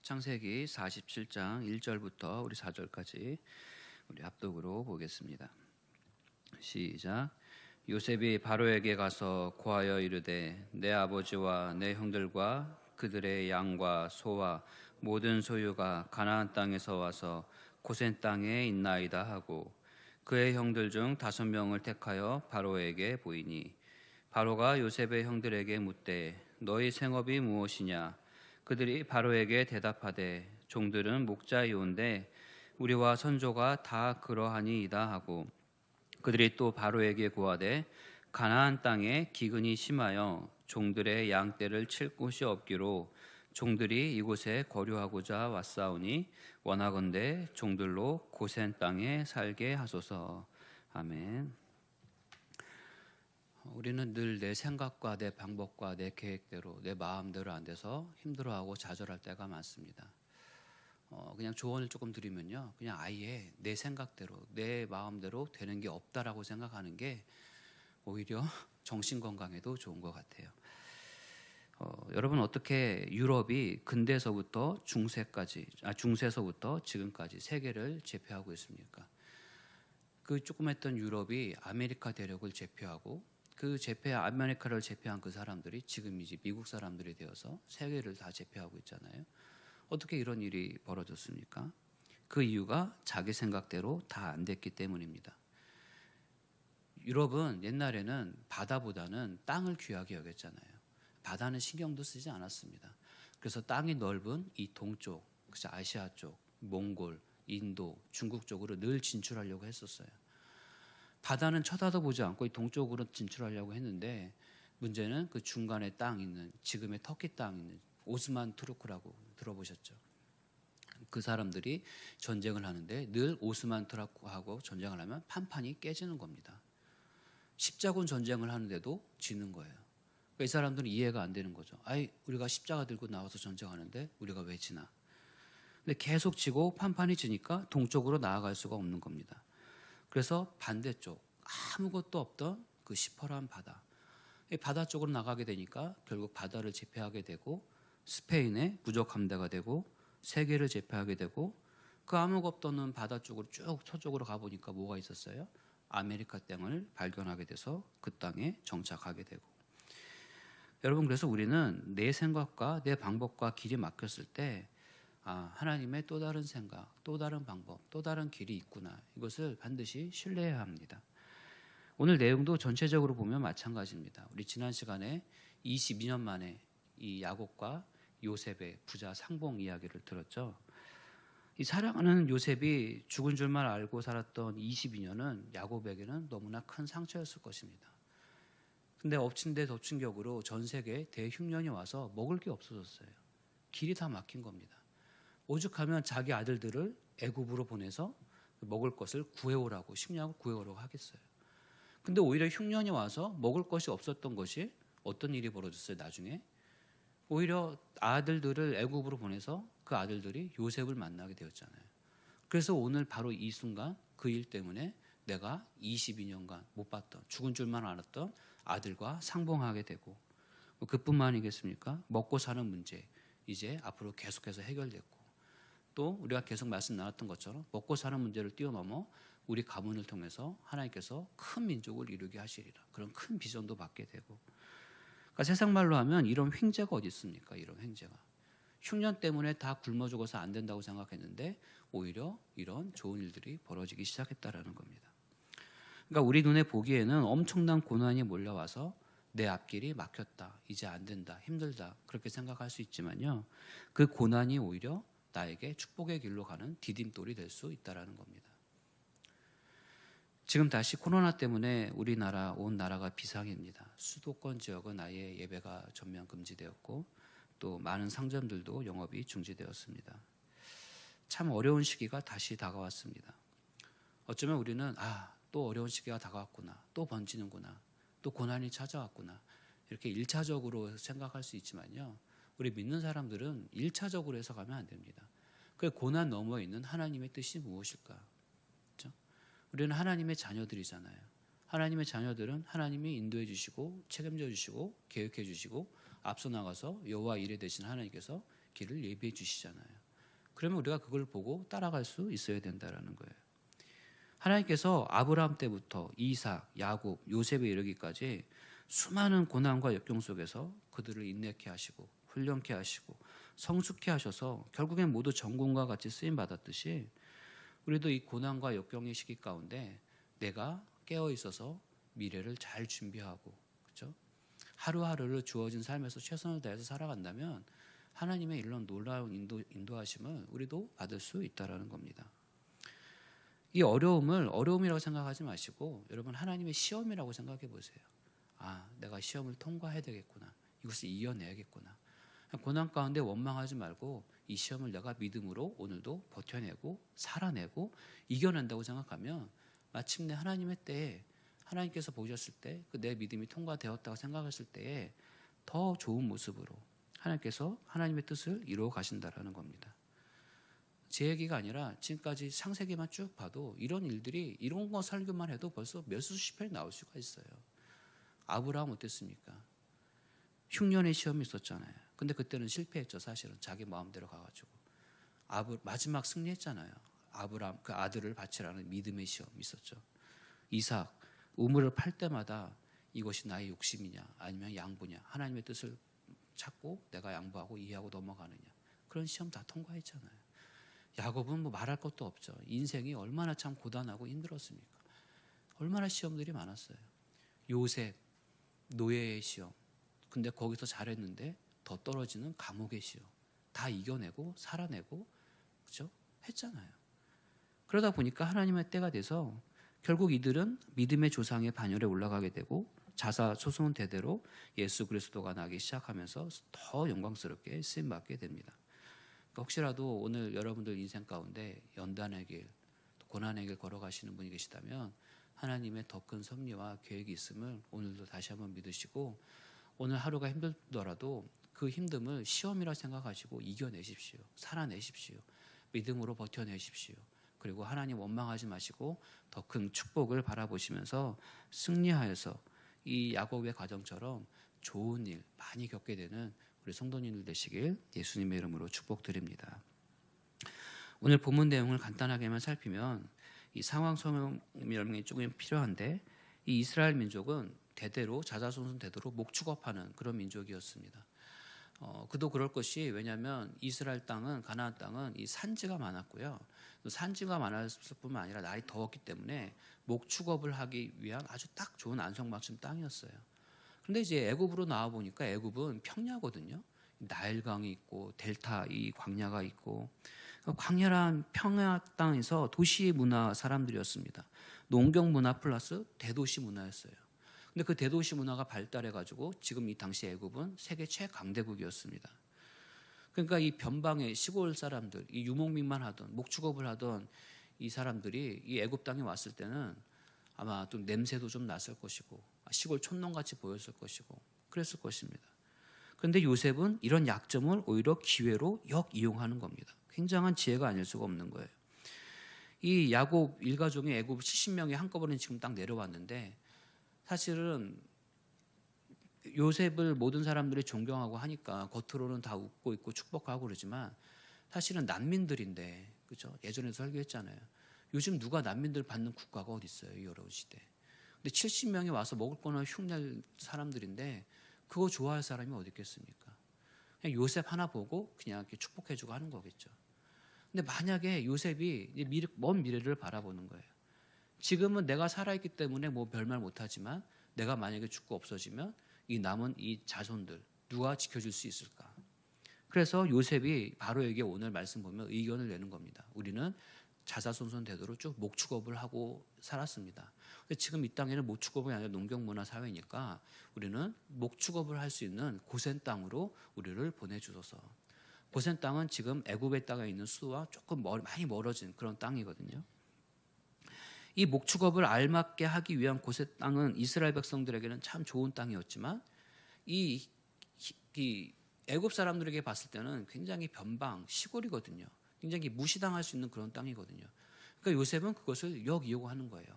창세기 47장 1절부터 우리 4절까지 우리 합독으로 보겠습니다. 시작. 요셉이 바로에게 가서 고하여 이르되 내 아버지와 내 형들과 그들의 양과 소와 모든 소유가 가나안 땅에서 와서 고센 땅에 있나이다 하고 그의 형들 중 5명을 택하여 바로에게 보이니 바로가 요셉의 형들에게 묻되 너희 생업이 무엇이냐? 그들이 바로에게 대답하되 종들은 목자이온데 우리와 선조가 다 그러하니이다 하고 그들이 또 바로에게 고하되 가나안 땅에 기근이 심하여 종들의 양떼를 칠 곳이 없기로 종들이 이곳에 거류하고자 왔사오니 원하건대 종들로 고센 땅에 살게 하소서. 아멘. 우리는 늘 내 생각과 내 방법과 내 계획대로 내 마음대로 안 돼서 힘들어하고 좌절할 때가 많습니다. 그냥 조언을 조금 드리면요, 그냥 아예 내 생각대로 내 마음대로 되는 게 없다라고 생각하는 게 오히려 정신 건강에도 좋은 것 같아요. 여러분 어떻게 유럽이 근대서부터 중세서부터 지금까지 세계를 제패하고 있습니까? 그 조그맸던 유럽이 아메리카 대륙을 제패하고 그 아메리카를 제패한 그 사람들이 지금 이제 미국 사람들이 되어서 세계를 다 제패하고 있잖아요. 어떻게 이런 일이 벌어졌습니까? 그 이유가 자기 생각대로 다 안 됐기 때문입니다. 유럽은 옛날에는 바다보다는 땅을 귀하게 여겼잖아요. 바다는 신경도 쓰지 않았습니다. 그래서 땅이 넓은 이 동쪽, 아시아 쪽, 몽골, 인도, 중국 쪽으로 늘 진출하려고 했었어요. 바다는 쳐다도 보지 않고 이 동쪽으로 진출하려고 했는데 문제는 그 중간에 땅 있는 지금의 터키 땅 있는 오스만 투르크라고 들어보셨죠? 그 사람들이 전쟁을 하는데 늘 오스만 투르크하고 전쟁을 하면 판판이 깨지는 겁니다. 십자군 전쟁을 하는데도 지는 거예요. 이 사람들은 이해가 안 되는 거죠. 우리가 십자가 들고 나와서 전쟁하는데 우리가 왜 지나? 근데 계속 지고 판판이 지니까 동쪽으로 나아갈 수가 없는 겁니다. 그래서 반대쪽 아무것도 없던 그 시퍼런 바다, 이 바다 쪽으로 나가게 되니까 결국 바다를 제패하게 되고 스페인의 부족 함대가 되고 세계를 제패하게 되고 그 아무것도 없는 바다 쪽으로 쭉 서쪽으로 가보니까 뭐가 있었어요? 아메리카 땅을 발견하게 돼서 그 땅에 정착하게 되고. 여러분 그래서 우리는 내 생각과 내 방법과 길이 막혔을 때 하나님의 또 다른 생각, 또 다른 방법, 또 다른 길이 있구나. 이것을 반드시 신뢰해야 합니다. 오늘 내용도 전체적으로 보면 마찬가지입니다. 우리 지난 시간에 22년 만에 이 야곱과 요셉의 부자 상봉 이야기를 들었죠. 이 사랑하는 요셉이 죽은 줄만 알고 살았던 22년은 야곱에게는 너무나 큰 상처였을 것입니다. 근데 엎친 데 덮친 격으로 전 세계에 대흉년이 와서 먹을 게 없어졌어요. 길이 다 막힌 겁니다. 오죽하면 자기 아들들을 애굽으로 보내서 먹을 것을 구해오라고, 식량을 구해오라고 하겠어요. 근데 오히려 흉년이 와서 먹을 것이 없었던 것이 어떤 일이 벌어졌어요? 나중에 오히려 아들들을 애굽으로 보내서 그 아들들이 요셉을 만나게 되었잖아요. 그래서 오늘 바로 이 순간 그 일 때문에 내가 22년간 못 봤던, 죽은 줄만 알았던 아들과 상봉하게 되고, 그뿐만이겠습니까? 먹고 사는 문제 이제 앞으로 계속해서 해결됐고, 또 우리가 계속 말씀 나눴던 것처럼 먹고 사는 문제를 뛰어넘어 우리 가문을 통해서 하나님께서 큰 민족을 이루게 하시리라, 그런 큰 비전도 받게 되고. 그러니까 세상 말로 하면 이런 횡재가 어디 있습니까? 이런 횡재가 흉년 때문에 다 굶어 죽어서 안 된다고 생각했는데 오히려 이런 좋은 일들이 벌어지기 시작했다라는 겁니다. 그러니까 우리 눈에 보기에는 엄청난 고난이 몰려와서 내 앞길이 막혔다, 이제 안 된다, 힘들다, 그렇게 생각할 수 있지만요, 그 고난이 오히려 나에게 축복의 길로 가는 디딤돌이 될 수 있다라는 겁니다. 지금 다시 코로나 때문에 우리나라 온 나라가 비상입니다. 수도권 지역은 아예 예배가 전면 금지되었고 또 많은 상점들도 영업이 중지되었습니다. 참 어려운 시기가 다시 다가왔습니다. 어쩌면 우리는 또 어려운 시기가 다가왔구나, 또 번지는구나, 또 고난이 찾아왔구나, 이렇게 1차적으로 생각할 수 있지만요, 우리 믿는 사람들은 1차적으로 해석하면 안 됩니다. 그 고난 너머에 있는 하나님의 뜻이 무엇일까? 그렇죠? 우리는 하나님의 자녀들이잖아요. 하나님의 자녀들은 하나님이 인도해 주시고 책임져 주시고 계획해 주시고 앞서 나가서 여호와 이레 되신 하나님께서 길을 예비해 주시잖아요. 그러면 우리가 그걸 보고 따라갈 수 있어야 된다라는 거예요. 하나님께서 아브라함 때부터 이삭, 야곱, 요셉에 이르기까지 수많은 고난과 역경 속에서 그들을 인내케 하시고 훈련케 하시고 성숙케 하셔서 결국엔 모두 전군과 같이 쓰임 받았듯이 우리도 이 고난과 역경의 시기 가운데 내가 깨어 있어서 미래를 잘 준비하고, 그렇죠? 하루하루를 주어진 삶에서 최선을 다해서 살아간다면 하나님의 이런 놀라운 인도하심을 우리도 받을 수 있다라는 겁니다. 이 어려움을 어려움이라고 생각하지 마시고 여러분 하나님의 시험이라고 생각해 보세요. 아, 내가 시험을 통과해야 되겠구나. 이것을 이겨내야겠구나. 고난 가운데 원망하지 말고 이 시험을 내가 믿음으로 오늘도 버텨내고 살아내고 이겨낸다고 생각하면 마침내 하나님의 때에 하나님께서 보셨을 때 그 내 믿음이 통과되었다고 생각했을 때에 더 좋은 모습으로 하나님께서 하나님의 뜻을 이루어 가신다라는 겁니다. 제 얘기가 아니라 지금까지 창세기만 쭉 봐도 이런 일들이 이런 거 설교만 해도 벌써 몇 수십 편이 나올 수가 있어요. 아브라함 어땠습니까? 흉년의 시험이 있었잖아요. 근데 그때는 실패했죠. 사실은 자기 마음대로 가가지고 마지막 승리했잖아요. 아브라함 그 아들을 바치라는 믿음의 시험이 있었죠. 이삭 우물을 팔 때마다 이것이 나의 욕심이냐 아니면 양보냐 하나님의 뜻을 찾고 내가 양보하고 이해하고 넘어가느냐 그런 시험 다 통과했잖아요. 야곱은 뭐 말할 것도 없죠. 인생이 얼마나 참 고단하고 힘들었습니까? 얼마나 시험들이 많았어요. 요셉 노예의 시험. 근데 거기서 잘했는데 더 떨어지는 감옥의 시험. 다 이겨내고 살아내고 그렇죠? 했잖아요. 그러다 보니까 하나님의 때가 돼서 결국 이들은 믿음의 조상의 반열에 올라가게 되고 자사소손 대대로 예수 그리스도가 나기 시작하면서 더 영광스럽게 쓰임받게 됩니다. 그러니까 혹시라도 오늘 여러분들 인생 가운데 연단의 길, 고난의 길 걸어가시는 분이 계시다면 하나님의 더 큰 섭리와 계획이 있음을 오늘도 다시 한번 믿으시고 오늘 하루가 힘들더라도 그 힘듦을 시험이라 생각하시고 이겨내십시오. 살아내십시오. 믿음으로 버텨내십시오. 그리고 하나님 원망하지 마시고 더 큰 축복을 바라보시면서 승리하여서 이 야곱의 과정처럼 좋은 일 많이 겪게 되는 우리 성도님들 되시길 예수님의 이름으로 축복드립니다. 오늘 본문 내용을 간단하게만 살피면 이 상황 설명이 조금 필요한데 이 이스라엘 민족은 대대로 자자손손 대대로 목축업하는 그런 민족이었습니다. 그도 그럴 것이 왜냐하면 이스라엘 땅은 가나안 땅은 이 산지가 많았고요. 산지가 많았을 뿐만 아니라 날이 더웠기 때문에 목축업을 하기 위한 아주 딱 좋은 안성맞춤 땅이었어요. 그런데 이제 애굽으로 나와 보니까 애굽은 평야거든요. 나일강이 있고 델타 이 광야가 있고 광야란 평야 땅에서 도시 문화 사람들이었습니다. 농경 문화 플러스 대도시 문화였어요. 근데 그 대도시 문화가 발달해가지고 지금 이 당시 애굽은 세계 최강대국이었습니다. 그러니까 이 변방의 시골 사람들, 이 유목민만 하던 목축업을 하던 이 사람들이 이 애굽 땅에 왔을 때는 아마 좀 냄새도 좀 났을 것이고 시골 촌농같이 보였을 것이고 그랬을 것입니다. 그런데 요셉은 이런 약점을 오히려 기회로 역이용하는 겁니다. 굉장한 지혜가 아닐 수가 없는 거예요. 이 야곱 일가족이 애굽 70명이 한꺼번에 지금 딱 내려왔는데 사실은 요셉을 모든 사람들이 존경하고 하니까 겉으로는 다 웃고 있고 축복하고 그러지만 사실은 난민들인데 그죠? 예전에 설교했잖아요. 요즘 누가 난민들 받는 국가가 어디 있어요? 이 어려운 시대. 근데 70명이 와서 먹을 거나 흉낼 사람들인데 그거 좋아할 사람이 어디 있겠습니까? 그냥 요셉 하나 보고 그냥 이렇게 축복해주고 하는 거겠죠. 근데 만약에 요셉이 먼 미래를 바라보는 거예요. 지금은 내가 살아있기 때문에 뭐 별말 못하지만 내가 만약에 죽고 없어지면 이 남은 이 자손들 누가 지켜줄 수 있을까? 그래서 요셉이 바로에게 오늘 말씀 보면 의견을 내는 겁니다. 우리는 자사손손 대대로 쭉 목축업을 하고 살았습니다. 근데 지금 이 땅에는 목축업이 아니라 농경문화 사회니까 우리는 목축업을 할 수 있는 고센 땅으로 우리를 보내주소서. 고센 땅은 지금 애굽의 땅에 있는 수도와 조금 많이 멀어진 그런 땅이거든요. 이 목축업을 알맞게 하기 위한 고센 땅은 이스라엘 백성들에게는 참 좋은 땅이었지만 이 애굽 사람들에게 봤을 때는 굉장히 변방 시골이거든요. 굉장히 무시당할 수 있는 그런 땅이거든요. 그러니까 요셉은 그것을 역이용하는 거예요.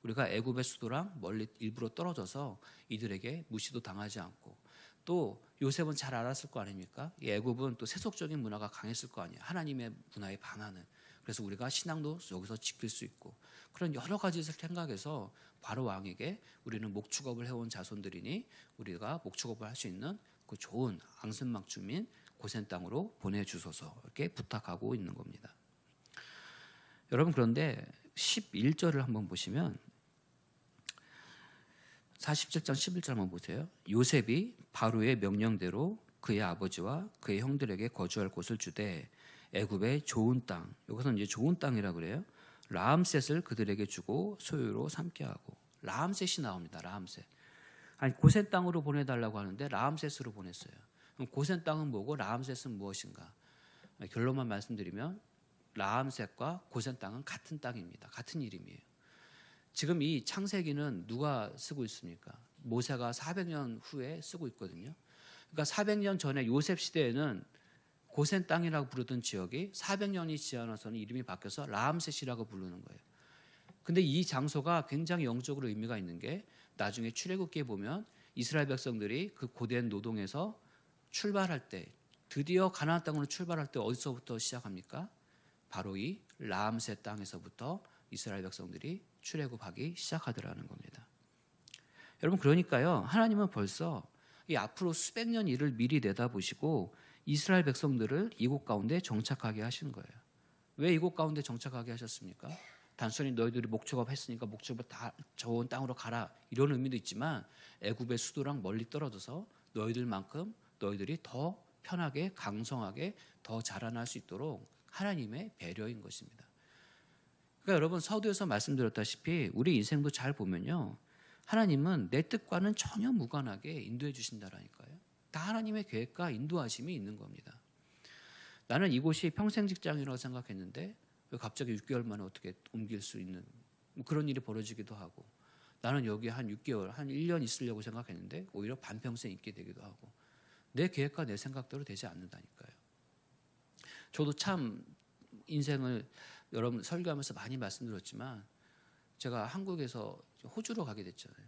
우리가 애굽의 수도랑 멀리 일부러 떨어져서 이들에게 무시도 당하지 않고 또 요셉은 잘 알았을 거 아닙니까? 이 애굽은 또 세속적인 문화가 강했을 거 아니에요. 하나님의 문화에 반하는. 그래서 우리가 신앙도 여기서 지킬 수 있고 그런 여러 가지를 생각해서 바로 왕에게 우리는 목축업을 해온 자손들이니 우리가 목축업을 할 수 있는 그 좋은 앙슨막 주민 고센 땅으로 보내주소서 이렇게 부탁하고 있는 겁니다. 여러분 그런데 11절을 한번 보시면 47장 11절 한번 보세요. 요셉이 바로의 명령대로 그의 아버지와 그의 형들에게 거주할 곳을 주되 애굽의 좋은 땅, 여기서는 이제 좋은 땅이라 그래요. 라암셋을 그들에게 주고 소유로 삼게 하고. 라암셋이 나옵니다. 라암셋. 아니 고센 땅으로 보내달라고 하는데 라암셋으로 보냈어요. 그럼 고센 땅은 뭐고 라암셋은 무엇인가? 결론만 말씀드리면 라암셋과 고센 땅은 같은 땅입니다. 같은 이름이에요. 지금 이 창세기는 누가 쓰고 있습니까? 모세가 400년 후에 쓰고 있거든요. 그러니까 400년 전에 요셉 시대에는 고센 땅이라고 부르던 지역이 400년이 지나서는 이름이 바뀌어서 라암셋이라고 부르는 거예요. 근데 이 장소가 굉장히 영적으로 의미가 있는 게 나중에 출애굽기에 보면 이스라엘 백성들이 그 고된 노동에서 출발할 때 드디어 가나안 땅으로 출발할 때 어디서부터 시작합니까? 바로 이 라암셋 땅에서부터 이스라엘 백성들이 출애굽하기 시작하더라는 겁니다. 여러분 그러니까요. 하나님은 벌써 이 앞으로 수백 년 일을 미리 내다보시고 이스라엘 백성들을 이곳 가운데 정착하게 하신 거예요. 왜 이곳 가운데 정착하게 하셨습니까? 단순히 너희들이 목축업 했으니까 목축업 다 좋은 땅으로 가라 이런 의미도 있지만 애굽의 수도랑 멀리 떨어져서 너희들만큼 너희들이 더 편하게 강성하게 더 자라날 수 있도록 하나님의 배려인 것입니다. 그러니까 여러분 서두에서 말씀드렸다시피 우리 인생도 잘 보면요. 하나님은 내 뜻과는 전혀 무관하게 인도해 주신다라니까요. 다 하나님의 계획과 인도하심이 있는 겁니다. 나는 이곳이 평생 직장이라고 생각했는데 왜 갑자기 6개월 만에 어떻게 옮길 수 있는 그런 일이 벌어지기도 하고 나는 여기 한 6개월, 한 1년 있으려고 생각했는데 오히려 반평생 있게 되기도 하고 내 계획과 내 생각대로 되지 않는다니까요. 저도 참 인생을 여러분 설교하면서 많이 말씀드렸지만 제가 한국에서 호주로 가게 됐잖아요.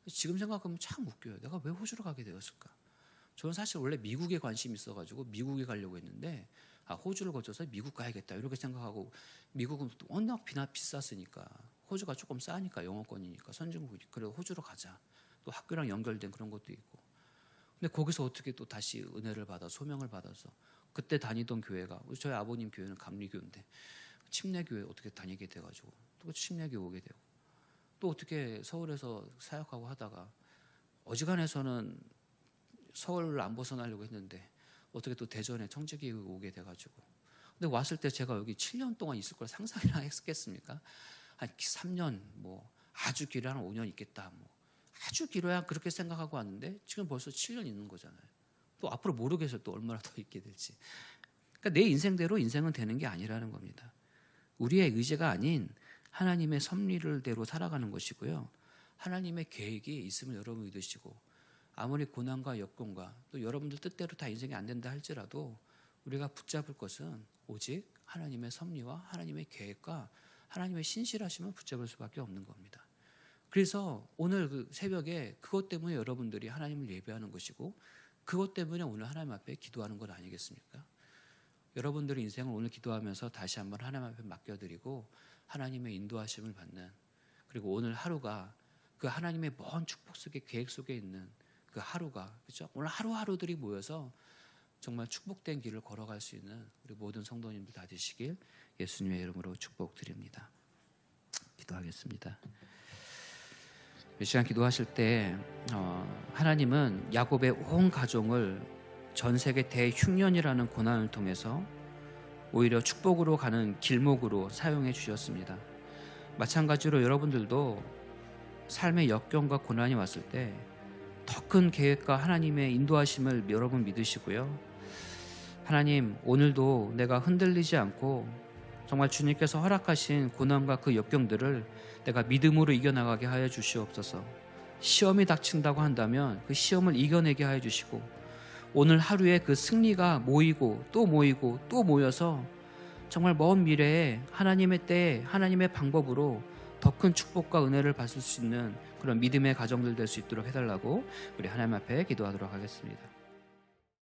지금 생각하면 참 웃겨요. 내가 왜 호주로 가게 되었을까? 저는 사실 원래 미국에 관심이 있어가지고 미국에 가려고 했는데 호주를 거쳐서 미국 가야겠다 이렇게 생각하고 미국은 워낙 비쌌으니까 호주가 조금 싸니까 영어권이니까 선진국이니까 그래서 호주로 가자. 또 학교랑 연결된 그런 것도 있고 근데 거기서 어떻게 또 다시 은혜를 받아 소명을 받아서 그때 다니던 교회가 저희 아버님 교회는 감리교인데 침례교회 어떻게 다니게 돼가지고 또 침례교회 오게 되고 또 어떻게 서울에서 사역하고 하다가 어지간해서는 서울을 안 벗어나려고 했는데 어떻게 또 대전에 청지기에 오게 돼가지고 근데 왔을 때 제가 여기 7년 동안 있을 걸 상상이나 했겠습니까? 한 3년 뭐 아주 길어야 한 5년 있겠다 뭐 아주 길어야 그렇게 생각하고 왔는데 지금 벌써 7년 있는 거잖아요. 또 앞으로 모르겠어요. 또 얼마나 더 있게 될지. 그러니까 내 인생대로 인생은 되는 게 아니라는 겁니다. 우리의 의지가 아닌 하나님의 섭리를대로 살아가는 것이고요. 하나님의 계획이 있으면 여러분 믿으시고 아무리 고난과 역경과 또 여러분들 뜻대로 다 인생이 안 된다 할지라도 우리가 붙잡을 것은 오직 하나님의 섭리와 하나님의 계획과 하나님의 신실하심을 붙잡을 수밖에 없는 겁니다. 그래서 오늘 그 새벽에 그것 때문에 여러분들이 하나님을 예배하는 것이고 그것 때문에 오늘 하나님 앞에 기도하는 것 아니겠습니까? 여러분들의 인생을 오늘 기도하면서 다시 한번 하나님 앞에 맡겨드리고 하나님의 인도하심을 받는 그리고 오늘 하루가 그 하나님의 먼 축복 속에 계획 속에 있는 그 하루가 그렇죠? 오늘 하루하루들이 모여서 정말 축복된 길을 걸어갈 수 있는 우리 모든 성도님들 다 되시길 예수님의 이름으로 축복드립니다. 기도하겠습니다. 이 시간 기도하실 때 하나님은 야곱의 온 가정을 전 세계 대흉년이라는 고난을 통해서 오히려 축복으로 가는 길목으로 사용해 주셨습니다. 마찬가지로 여러분들도 삶의 역경과 고난이 왔을 때 더 큰 계획과 하나님의 인도하심을 여러분 믿으시고요. 하나님 오늘도 내가 흔들리지 않고 정말 주님께서 허락하신 고난과 그 역경들을 내가 믿음으로 이겨나가게 하여 주시옵소서. 시험이 닥친다고 한다면 그 시험을 이겨내게 하여 주시고 오늘 하루에 그 승리가 모이고 또 모이고 또 모여서 정말 먼 미래에 하나님의 때에 하나님의 방법으로 더 큰 축복과 은혜를 받을 수 있는 그런 믿음의 가정들 될 수 있도록 해달라고 우리 하나님 앞에 기도하도록 하겠습니다.